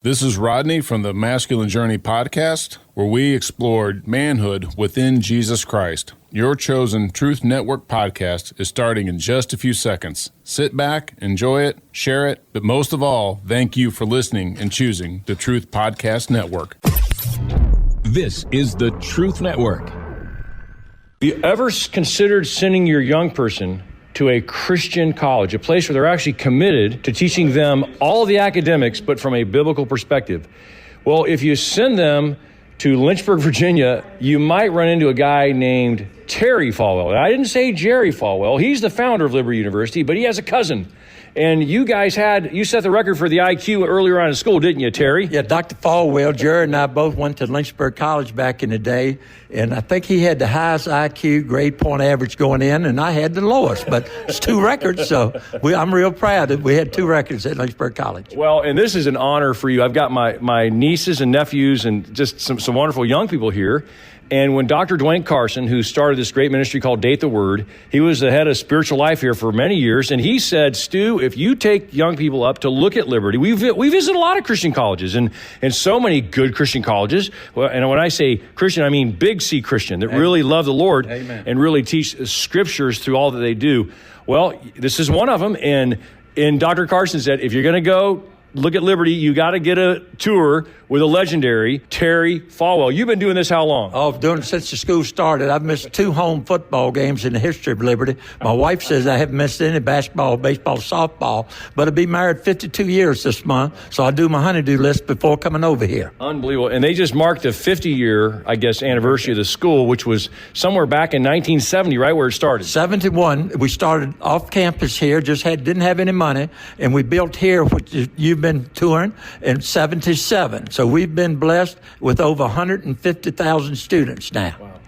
This is Rodney from the Masculine Journey podcast, where we explored manhood within Jesus Christ. Your chosen Truth Network podcast is starting in just a few seconds. Sit back, enjoy it, share it, but most of all, thank you for listening and choosing the Truth Podcast Network. This is the Truth Network. Have you ever considered sending your young person to a Christian college, a place where they're actually committed to teaching them all of the academics, but from a biblical perspective? Well, if you send them to Lynchburg, Virginia, you might run into a guy named Terry Falwell. And I didn't say Jerry Falwell. He's the founder of Liberty University, but he has a cousin. And you guys you set the record for the IQ earlier on in school, didn't you, Terry? Yeah, Dr. Falwell, Jerry and I both went to Lynchburg College back in the day, and I think he had the highest IQ grade point average going in, and I had the lowest, but it's two records, so I'm real proud that we had two records at Lynchburg College. Well, and this is an honor for you. I've got my nieces and nephews and just some wonderful young people here. And when Dr. Dwayne Carson, who started this great ministry called Date the Word, he was the head of spiritual life here for many years, and he said, Stu, if you take young people up to look at Liberty, we visit a lot of Christian colleges, and so many good Christian colleges. Well, and when I say Christian, I mean big C Christian, that really love the Lord. Amen. And really teach scriptures through all that they do. Well, this is one of them, and Dr. Carson said, if you're going to go look at Liberty, you got to get a tour with a legendary Terry Falwell. You've been doing this how long? Oh, doing it since the school started. I've missed 2 home football games in the history of Liberty. My wife says I haven't missed any basketball, baseball, softball, but I'll be married 52 years this month, so I do my honeydew list before coming over here. Unbelievable. And they just marked the 50-year, I guess, anniversary of the school, which was somewhere back in 1970, right where it started. 71. We started off campus here, didn't have any money, and we built here, which you've been touring, in 77. So we've been blessed with over 150,000 students now. Wow.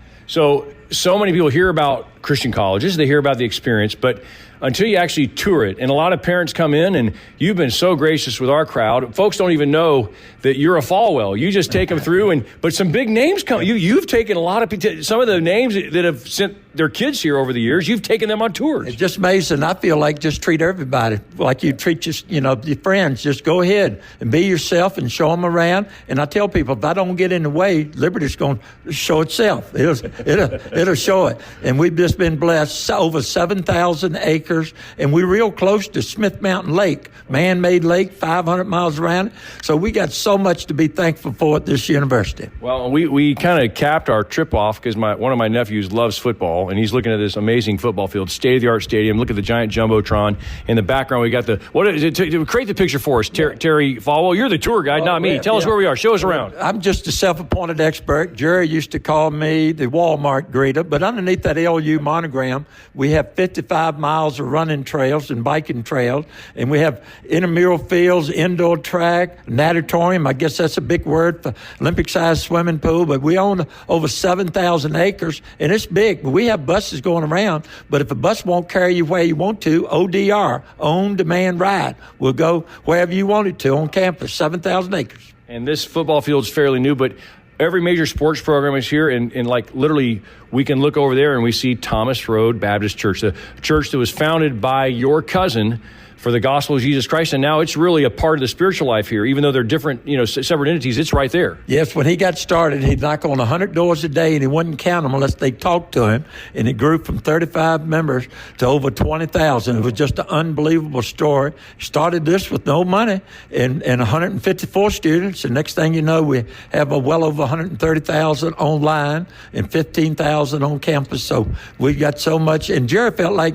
So many people hear about Christian colleges, they hear about the experience, but until you actually tour it, and a lot of parents come in, and you've been so gracious with our crowd, folks don't even know that you're a Falwell. You just take them through, but some big names come. You've taken a lot of some of the names that have sent their kids here over the years. You've taken them on tours. It's just amazing. I feel like just treat everybody like you treat your friends. Just go ahead and be yourself and show them around. And I tell people, if I don't get in the way, Liberty's going to show itself. It'll show it. And we've just been blessed. Over 7,000 acres, and we're real close to Smith Mountain Lake, man-made lake, 500 miles around it. So we got so much to be thankful for at this university. Well, we kind of capped our trip off because one of my nephews loves football, and he's looking at this amazing football field, state-of-the-art stadium. Look at the giant jumbotron in the background. We got create the picture for us, Terry Falwell. You're the tour guide, not me. Tell us where we are. Show us around. I'm just a self-appointed expert. Jerry used to call me the Walmart greeter, but underneath that LU monogram, we have 55 miles of running trails and biking trails, and we have intramural fields, indoor track, natatorium. I guess that's a big word for Olympic-sized swimming pool, but we own over 7,000 acres, and it's big. We have buses going around, but if a bus won't carry you where you want to, ODR, on demand ride, will go wherever you want it to on campus, 7,000 acres. And this football field's fairly new, but every major sports program is here, and like literally we can look over there and we see Thomas Road Baptist Church, the church that was founded by your cousin for the gospel of Jesus Christ, and now it's really a part of the spiritual life here. Even though they're different, separate entities, it's right there. Yes, when he got started, he'd knock on 100 doors a day, and he wouldn't count them unless they talked to him, and it grew from 35 members to over 20,000. It was just an unbelievable story. He started this with no money and 154 students, and next thing you know, we have well over 130,000 online and 15,000 on campus, so we got so much. And Jerry felt like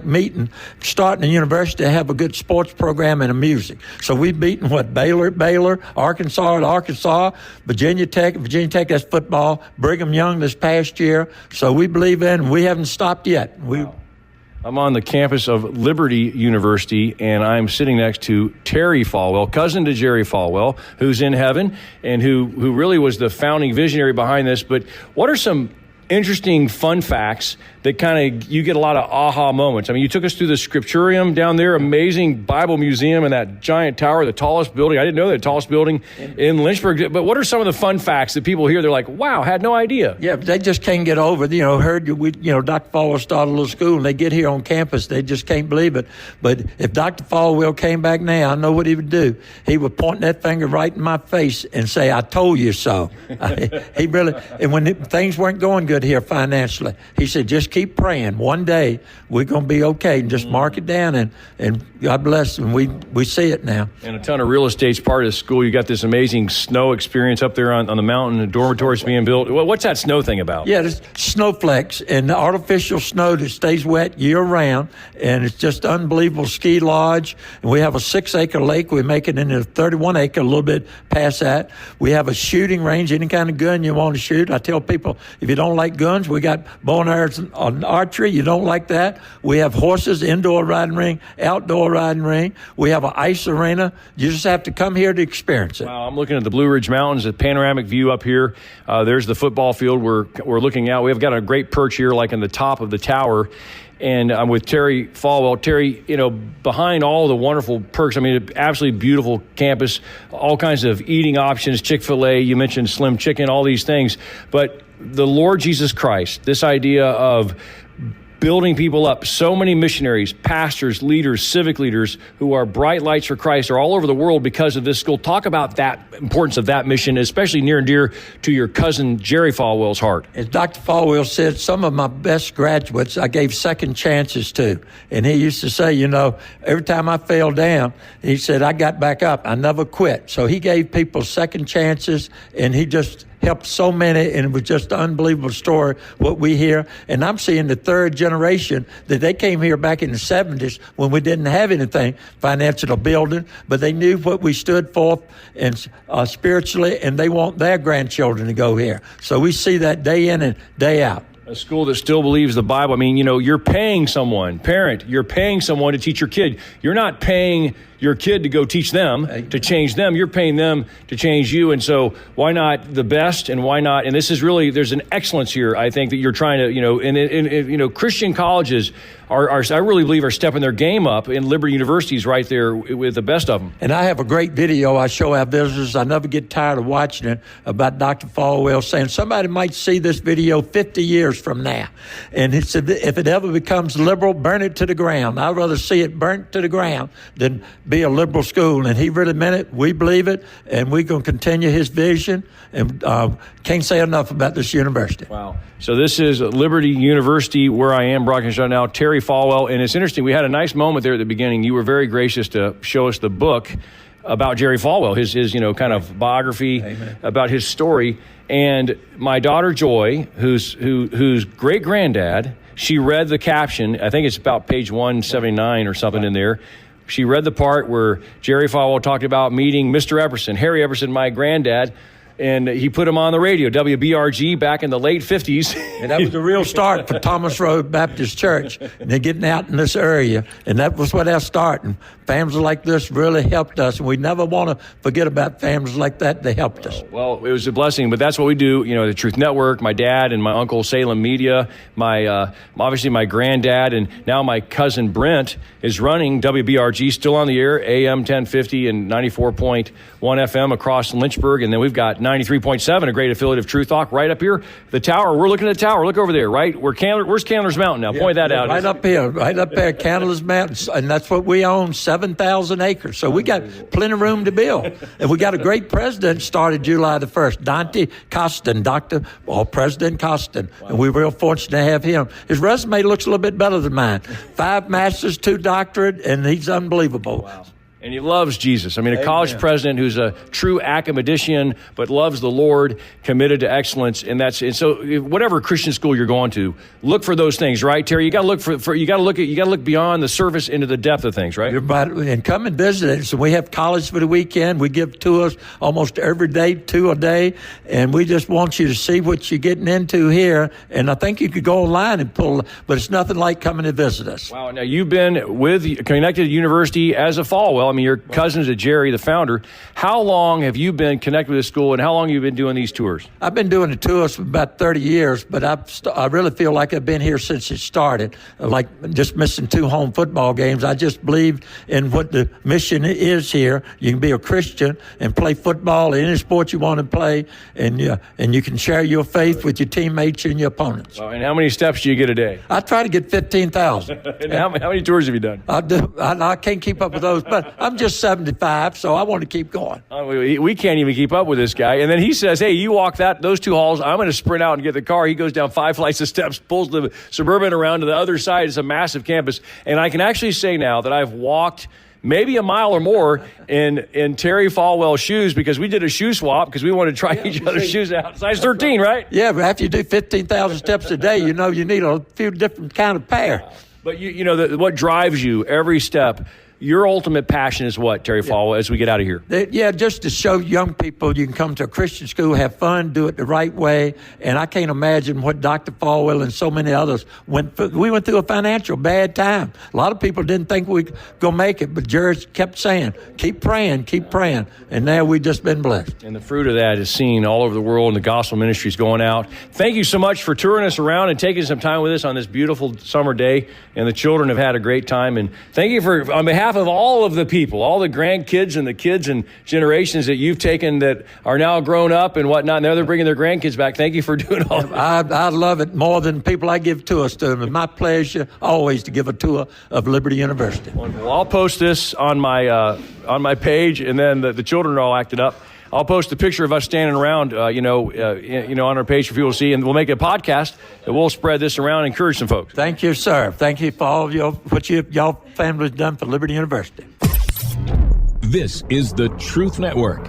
starting a university to have a good sports program and a music. So we've beaten Baylor, Arkansas, Virginia Tech, that's football, Brigham Young this past year. So we believe we haven't stopped yet. Wow. I'm on the campus of Liberty University, and I'm sitting next to Terry Falwell, cousin to Jerry Falwell, who's in heaven and who really was the founding visionary behind this. But what are some interesting fun facts that kind of, you get a lot of aha moments. I mean, you took us through the scripturium down there, amazing Bible museum and that giant tower, the tallest building. I didn't know the tallest building in Lynchburg. But what are some of the fun facts that people hear? They're like, wow, had no idea. Yeah, they just can't get over it. Heard Dr. Falwell started a little school, and they get here on campus. They just can't believe it. But if Dr. Falwell came back now, I know what he would do. He would point that finger right in my face and say, I told you so. He really, and when things weren't going good here financially, he said, just keep praying. One day we're going to be okay, and just mark it down, and God bless. And we see it now. And a ton of real estate's part of the school. You got this amazing snow experience up there on the mountain, the dormitories being built. What's that snow thing about? Yeah, it's snowflakes and artificial snow that stays wet year round, and it's just unbelievable ski lodge. And we have a 6-acre lake. We make it into a 31-acre, a little bit past that. We have a shooting range, any kind of gun you want to shoot. I tell people, if you don't like guns, we got bow and arrows on archery. You don't like that? We have horses, indoor riding ring, outdoor riding ring. We have an ice arena. You just have to come here to experience it. Wow, I'm looking at the Blue Ridge Mountains, a panoramic view up here. There's the football field we're looking out. We've got a great perch here, like in the top of the tower. And I'm with Terry Falwell. Terry, behind all the wonderful perks, I mean, absolutely beautiful campus, all kinds of eating options, Chick-fil-A, you mentioned Slim Chicken, all these things. But the Lord Jesus Christ, this idea of building people up, so many missionaries, pastors, leaders, civic leaders who are bright lights for Christ are all over the world because of this school. Talk about that importance of that mission, especially near and dear to your cousin Jerry Falwell's heart. As Dr. Falwell said, some of my best graduates I gave second chances to. And he used to say, every time I fell down, he said, I got back up. I never quit. So he gave people second chances, and he just helped so many, and it was just an unbelievable story, what we hear. And I'm seeing the third generation that they came here back in the 70s when we didn't have anything financial building, but they knew what we stood for and spiritually, and they want their grandchildren to go here. So we see that day in and day out. A school that still believes the Bible. I mean, you're paying someone, parent, you're paying someone to teach your kid. You're not paying your kid to go teach them, to change them. You're paying them to change you. And so why not the best, and why not? And this is really, there's an excellence here, I think, that you're trying to, Christian colleges are I really believe are stepping their game up, in Liberty University's right there with the best of them. And I have a great video I show our visitors. I never get tired of watching it, about Dr. Falwell saying somebody might see this video 50 years from now. And he said, if it ever becomes liberal, burn it to the ground. I'd rather see it burnt to the ground than be a liberal school. And he really meant it. We believe it, and we're going to continue his vision. And can't say enough about this university. Wow. So this is Liberty University, where I am broadcasting right now. Terry Falwell. And it's interesting, we had a nice moment there at the beginning. You were very gracious to show us the book about Jerry Falwell, his kind of biography. Amen. About his story. And my daughter Joy, whose great granddad, she read the caption. I think it's about page 179 or something in there. She read the part where Jerry Falwell talked about meeting Mr. Epperson, Harry Epperson, my granddad, and he put him on the radio, WBRG, back in the late 50s. And that was the real start for Thomas Road Baptist Church. And they're getting out in this area. And that was what our start. And families like this really helped us. And we never want to forget about families like that. They helped us. Well, it was a blessing. But that's what we do. The Truth Network, my dad and my uncle Salem Media, obviously my granddad, and now my cousin Brent is running WBRG, still on the air, AM 1050 and 94.1 FM across Lynchburg. And then we've got 93.7, a great affiliate of Truth Talk, right up here. The tower, we're looking at the tower. Look over there, right? Where's Candler's Mountain now? Point that out. Right up here, Candler's Mountain. And that's what we own, 7,000 acres. So we got plenty of room to build. And we got a great president started July the 1st, Dante Costin, President Costin. Wow. And we're real fortunate to have him. His resume looks a little bit better than mine. 5 masters, 2 doctorate, and he's unbelievable. Wow. And he loves Jesus. I mean, a college president who's a true academician, but loves the Lord, committed to excellence. And so whatever Christian school you're going to, look for those things, right, Terry? You got to look beyond the surface into the depth of things, right? And come and visit us. So we have college for the weekend. We give tours almost every day, 2 a day. And we just want you to see what you're getting into here. And I think you could go online and but it's nothing like coming to visit us. Wow. Now, you've been with Connected University as a Falwell. mean, you're cousins to Jerry, the founder. How long have you been connected with this school, and how long have you been doing these tours? I've been doing the tours for about 30 years, but I really feel like I've been here since it started, like just missing 2 home football games. I just believe in what the mission is here. You can be a Christian and play football, any sport you want to play, and you can share your faith with your teammates and your opponents. And how many steps do you get a day? I try to get 15,000. And how many tours have you done? I can't keep up with those, but I'm just 75, so I want to keep going. We can't even keep up with this guy. And then he says, hey, you walk those 2 halls, I'm going to sprint out and get the car. He goes down 5 flights of steps, pulls the Suburban around to the other side. It's a massive campus. And I can actually say now that I've walked maybe a mile or more in Terry Falwell shoes, because we did a shoe swap because we wanted to try each other's shoes out. Size 13, right? Yeah, but after you do 15,000 steps a day, you need a few different kind of pair. But what drives you every step? Your ultimate passion is what, Terry Falwell, as we get out of here? Just to show young people you can come to a Christian school, have fun, do it the right way. And I can't imagine what Dr. Falwell and so many others went through. We went through a financial bad time. A lot of people didn't think we'd go make it, but Jerry kept saying, keep praying, keep praying. And now we've just been blessed. And the fruit of that is seen all over the world, and the gospel ministry is going out. Thank you so much for touring us around and taking some time with us on this beautiful summer day. And the children have had a great time. And thank you on behalf of all of the people, all the grandkids and the kids and generations that you've taken that are now grown up and whatnot. Now they're bringing their grandkids back. Thank you for doing all that. I love it more than people I give tours to. It's my pleasure always to give a tour of Liberty University. Wonderful. I'll post this on my page, and then the children are all acted up. I'll post a picture of us standing around, on our page for people to see, and we'll make a podcast that we'll spread this around and encourage some folks. Thank you, sir. Thank you for all of what y'all family's done for Liberty University. This is the Truth Network.